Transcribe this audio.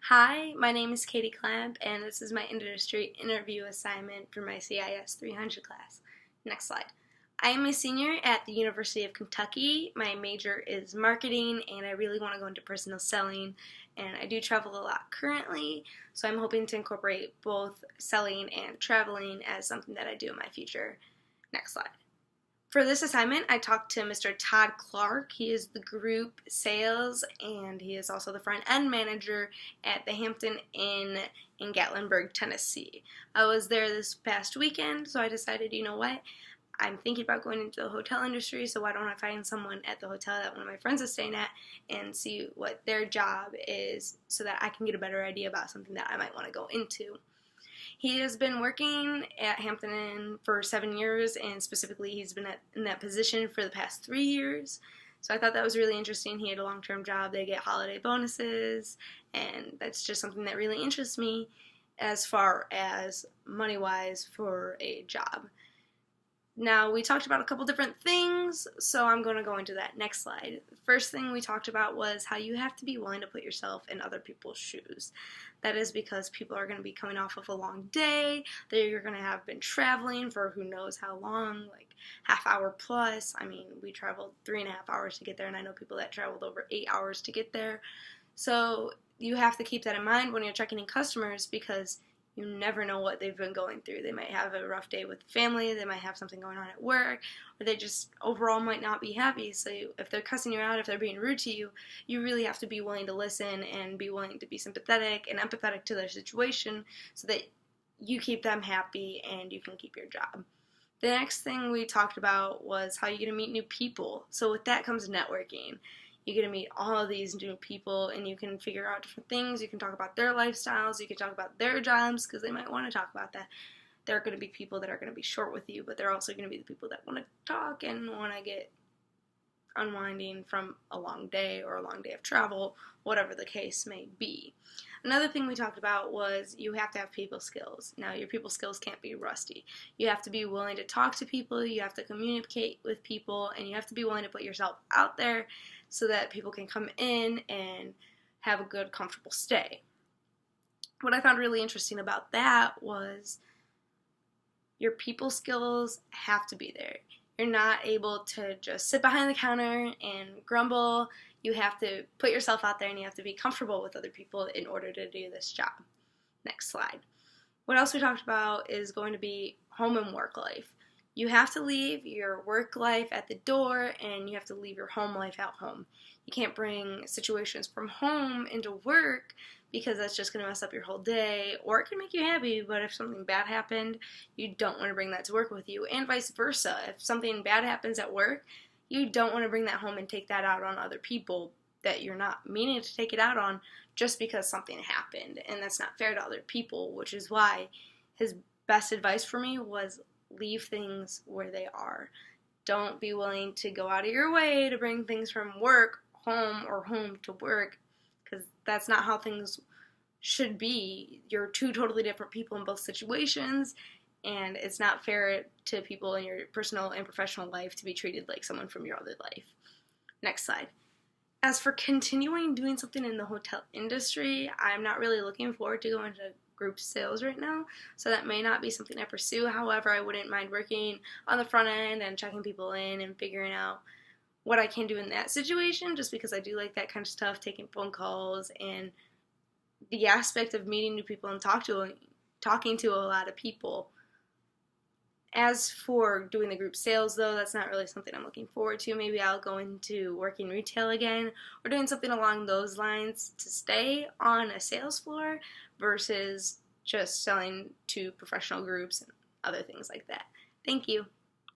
Hi, my name is Katie Clamp, and this is my industry interview assignment for my CIS 300 class. Next slide. I am a senior at the University of Kentucky. My major is marketing, and I really want to go into personal selling, and I do travel a lot currently, so I'm hoping to incorporate both selling and traveling as something that I do in my future. Next slide. For this assignment, I talked to Mr. Todd Clark. He is the group sales, and he is also the front end manager at the Hampton Inn in Gatlinburg, Tennessee. I was there this past weekend, so I decided, you know what, I'm thinking about going into the hotel industry, so why don't I find someone at the hotel that one of my friends is staying at and see what their job is so that I can get a better idea about something that I might want to go into. He has been working at Hampton Inn for 7 years, and specifically he's been in that position for the past 3 years. So I thought that was really interesting. He had a long-term job. They get holiday bonuses, and that's just something that really interests me as far as money-wise for a job. Now, we talked about a couple different things, so I'm going to go into that next slide. The first thing we talked about was how you have to be willing to put yourself in other people's shoes. That is because people are going to be coming off of a long day. They're going to have been traveling for who knows how long, like half hour plus. I mean, we traveled 3.5 hours to get there, and I know people that traveled over 8 hours to get there. So you have to keep that in mind when you're checking in customers, because you never know what they've been going through. They might have a rough day with family, they might have something going on at work, or they just overall might not be happy. So if they're cussing you out, if they're being rude to you, you really have to be willing to listen and be willing to be sympathetic and empathetic to their situation so that you keep them happy and you can keep your job. The next thing we talked about was how you're going to meet new people. So with that comes networking. You get to meet all of these new people, and you can figure out different things. You can talk about their lifestyles. You can talk about their jobs, because they might want to talk about that. There are going to be people that are going to be short with you, but they're also going to be the people that want to talk and want to get unwinding from a long day or a long day of travel, whatever the case may be. Another thing we talked about was you have to have people skills. Now, your people skills can't be rusty. You have to be willing to talk to people, you have to communicate with people, and you have to be willing to put yourself out there so that people can come in and have a good, comfortable stay. What I found really interesting about that was your people skills have to be there. You're not able to just sit behind the counter and grumble. You have to put yourself out there, and you have to be comfortable with other people in order to do this job. Next slide. What else we talked about is going to be home and work life. You have to leave your work life at the door, and you have to leave your home life at home. You can't bring situations from home into work, because that's just going to mess up your whole day, or it can make you happy, but if something bad happened, you don't want to bring that to work with you, and vice versa. If something bad happens at work, you don't want to bring that home and take that out on other people that you're not meaning to take it out on just because something happened, and that's not fair to other people, which is why his best advice for me was leave things where they are. Don't be willing to go out of your way to bring things from work home or home to work, because that's not how things should be. You're two totally different people in both situations, and it's not fair to people in your personal and professional life to be treated like someone from your other life. Next slide. As for continuing doing something in the hotel industry, I'm not really looking forward to going to group sales right now, so that may not be something I pursue. However, I wouldn't mind working on the front end and checking people in and figuring out what I can do in that situation, just because I do like that kind of stuff, taking phone calls and the aspect of meeting new people and talking to a lot of people. As for doing the group sales, though, that's not really something I'm looking forward to. Maybe I'll go into working retail again, or doing something along those lines to stay on a sales floor versus just selling to professional groups and other things like that. Thank you.